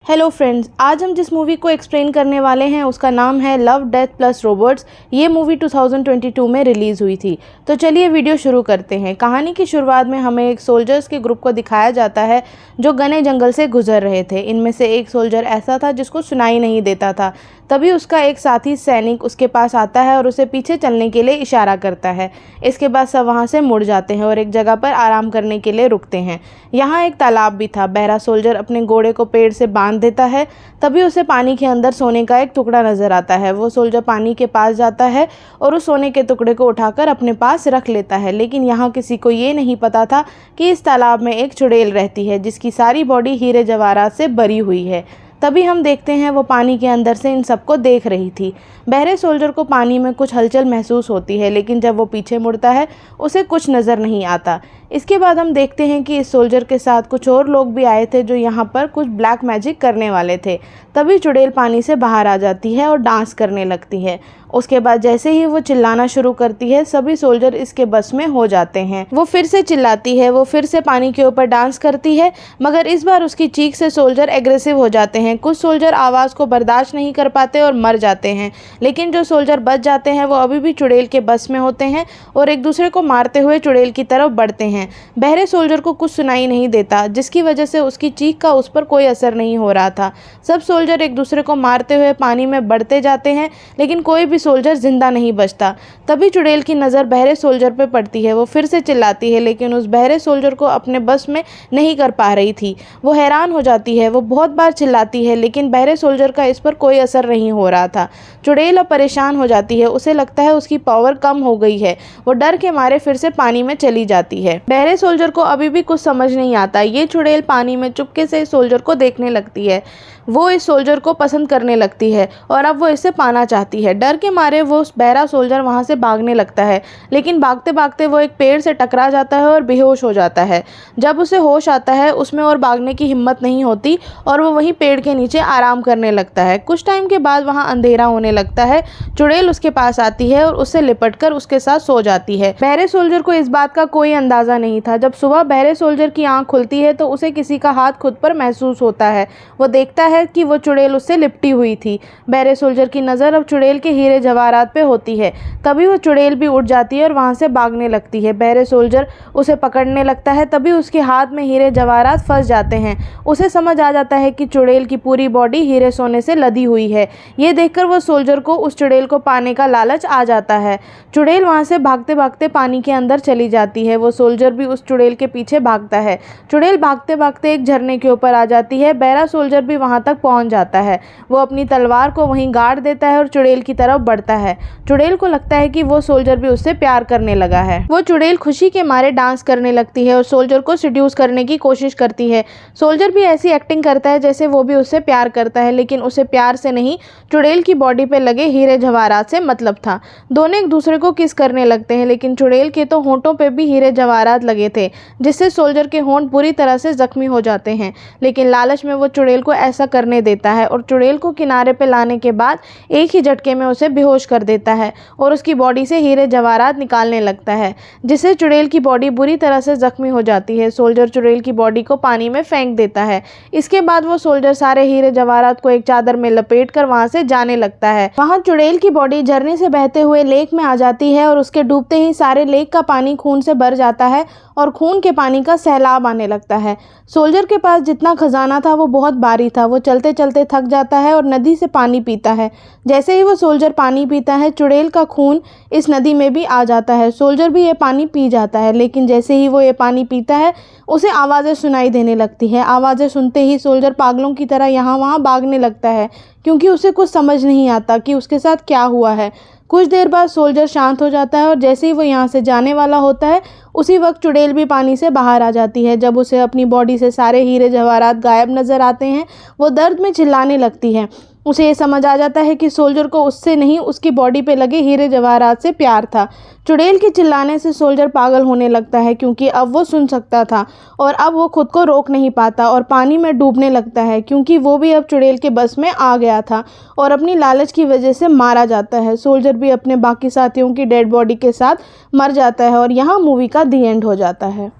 Hello friends, आज हम जिस मूवी को एक्सप्लेन करने वाले हैं उसका नाम है लव डेथ प्लस रोबोट्स। ये मूवी 2022 में रिलीज़ हुई थी। तो चलिए वीडियो शुरू करते हैं। कहानी की शुरुआत में हमें एक सोल्जर्स के ग्रुप को दिखाया जाता है जो घने जंगल से गुजर रहे थे। इनमें से एक सोल्जर ऐसा था जिसको सुनाई नहीं देता था। तभी उसका एक साथी सैनिक उसके पास आता है और उसे पीछे चलने के लिए इशारा करता है। इसके बाद सब वहाँ से मुड़ जाते हैं और एक जगह पर आराम करने के लिए रुकते हैं। यहाँ एक तालाब भी था। बहरा सोल्जर अपने घोड़े को पेड़ से बांध देता है। तभी उसे पानी के अंदर सोने का एक टुकड़ा नजर आता है। वो सोल्जर पानी के पास जाता है और उस सोने के टुकड़े को उठाकर अपने पास रख लेता है। लेकिन यहाँ किसी को ये नहीं पता था कि इस तालाब में एक चुड़ैल रहती है जिसकी सारी बॉडी हीरे जवाहरात से भरी हुई है। तभी हम देखते हैं वो पानी के अंदर से इन सबको देख रही थी। बहरे सोल्जर को पानी में कुछ हलचल महसूस होती है, लेकिन जब वो पीछे मुड़ता है उसे कुछ नज़र नहीं आता। इसके बाद हम देखते हैं कि इस सोल्जर के साथ कुछ और लोग भी आए थे जो यहाँ पर कुछ ब्लैक मैजिक करने वाले थे। तभी चुड़ैल पानी से बाहर आ जाती है और डांस करने लगती है। उसके बाद जैसे ही वो चिल्लाना शुरू करती है सभी सोल्जर इसके बस में हो जाते हैं। वो फिर से चिल्लाती है, वो फिर से पानी के ऊपर डांस करती है, मगर इस बार उसकी चीख से सोल्जर एग्रेसिव हो जाते हैं। कुछ सोल्जर आवाज़ को बर्दाश्त नहीं कर पाते और मर जाते हैं, लेकिन जो सोल्जर बच जाते हैं वो अभी भी चुड़ैल के बस में होते हैं और एक दूसरे को मारते हुए चुड़ैल की तरफ बढ़ते हैं। बहरे सोल्जर को कुछ सुनाई नहीं देता, जिसकी वजह से उसकी चीख का उस पर कोई असर नहीं हो रहा था। सब सोल्जर एक दूसरे को मारते हुए पानी में बढ़ते जाते हैं, लेकिन कोई भी सोल्जर जिंदा नहीं बचता। तभी चुड़ैल की नज़र बहरे सोल्जर पर पड़ती है। वो फिर से चिल्लाती है, लेकिन उस बहरे सोल्जर को अपने बस में नहीं कर पा रही थी। वो हैरान हो जाती है। वो बहुत बार चिल्लाती है, लेकिन बहरे सोल्जर का इस पर कोई असर नहीं हो रहा था। चुड़ैल अब परेशान हो जाती है। उसे लगता है उसकी पावर कम हो गई है। वो डर के मारे फिर से पानी में चली जाती है। बहरे सोल्जर को अभी भी कुछ समझ नहीं आता। ये चुड़ैल पानी में चुपके से इस सोल्जर को देखने लगती है। वो इस सोल्जर को पसंद करने लगती है और अब वो इसे पाना चाहती है। डर के मारे वो उस बहरा सोल्जर वहाँ से भागने लगता है, लेकिन भागते भागते वो एक पेड़ से टकरा जाता है और बेहोश हो जाता है। जब उसे होश आता है उसमें और भागने की हिम्मत नहीं होती और वो वहीं पेड़ के नीचे आराम करने लगता है। कुछ टाइम के बाद वहाँ अंधेरा होने लगता है। चुड़ैल उसके पास आती है और उससे लिपट कर उसके साथ सो जाती है। बहरे सोल्जर को इस बात का कोई अंदाज़ा नहीं था। जब सुबह बहरे सोल्जर की आँख खुलती है तो उसे किसी का हाथ खुद पर महसूस होता है। वो देखता है कि वो चुड़ैल उससे लिपटी हुई थी। बहरे सोल्जर की नज़र अब चुड़ैल के हीरे जवाहरात पे होती है। तभी वो चुड़ैल भी उठ जाती है और वहाँ से भागने लगती है। बहरे सोल्जर उसे पकड़ने लगता है। तभी उसके हाथ में हीरे जवाहरात फंस जाते हैं। उसे समझ आ जाता है कि चुड़ैल की पूरी बॉडी हीरे सोने से लदी हुई है। ये देखकर वो सोल्जर को उस चुड़ैल को पाने का लालच आ जाता है। चुड़ैल वहाँ से भागते भागते पानी के अंदर चली जाती है। वो सोल्जर भी उस चुड़ैल के पीछे भागता है। चुड़ैल भागते भागते एक झरने के ऊपर आ जाती है। बहरा सोल्जर भी वहाँ तक पहुंच जाता है। वो अपनी तलवार को वहीं गाड़ देता है और चुड़ैल की तरफ बढ़ता है। चुड़ैल को लगता है कि वो सोल्जर भी उससे प्यार करने लगा है। वो चुड़ैल खुशी के मारे डांस करने लगती है और सोल्जर को सिड्यूस करने की कोशिश करती है। सोल्जर भी ऐसी एक्टिंग करता है जैसे वो भी उससे प्यार करता है, लेकिन उसे प्यार से नहीं, चुड़ैल की बॉडी पे लगे हीरे जवाहरात से मतलब था। दोनों एक दूसरे को किस करने लगते हैं, लेकिन चुड़ैल के तो होंठों पे भी हीरे जवाहरात लगे थे, जिससे सोल्जर के होंठ बुरी तरह से जख्मी हो जाते हैं। लेकिन लालच में वो चुड़ैल को ऐसा करने देता है और चुड़ैल को किनारे पे लाने के बाद एक ही झटके में उसे बेहोश कर देता है और उसकी बॉडी से हीरे जवाहरात निकालने लगता है, जिससे चुड़ैल की बॉडी बुरी तरह से जख्मी हो जाती है। सोल्जर चुड़ैल की बॉडी को पानी में फेंक देता है। इसके बाद वो सोल्जर सारे हीरे जवाहरात को एक चादर में लपेट कर वहाँ से जाने लगता है। वहाँ चुड़ैल की बॉडी झरने से बहते हुए लेक में आ जाती है और उसके डूबते ही सारे लेक का पानी खून से भर जाता है और खून के पानी का सैलाब आने लगता है। सोल्जर के पास जितना खजाना था वो बहुत भारी था। वो चलते चलते थक जाता है और नदी से पानी पीता है। जैसे ही वो सोल्जर पानी पीता है चुड़ैल का खून इस नदी में भी आ जाता है। सोल्जर भी ये पानी पी जाता है, लेकिन जैसे ही वो ये पानी पीता है उसे आवाज़ें सुनाई देने लगती है। आवाज़ें सुनते ही सोल्जर पागलों की तरह यहाँ वहाँ भागने लगता है, क्योंकि उसे कुछ समझ नहीं आता कि उसके साथ क्या हुआ है। कुछ देर बाद सोल्जर शांत हो जाता है और जैसे ही वो यहाँ से जाने वाला होता है उसी वक्त चुड़ैल भी पानी से बाहर आ जाती है। जब उसे अपनी बॉडी से सारे हीरे जवाहरात गायब नज़र आते हैं वो दर्द में चिल्लाने लगती है। उसे ये समझ आ जाता है कि सोल्जर को उससे नहीं, उसकी बॉडी पे लगे हीरे जवाहरात से प्यार था। चुड़ैल के चिल्लाने से सोल्जर पागल होने लगता है, क्योंकि अब वो सुन सकता था और अब वो खुद को रोक नहीं पाता और पानी में डूबने लगता है, क्योंकि वो भी अब चुड़ैल के बस में आ गया था और अपनी लालच की वजह से मारा जाता है। सोल्जर भी अपने बाकी साथियों की डेड बॉडी के साथ मर जाता है और यहाँ मूवी का दी एंड हो जाता है।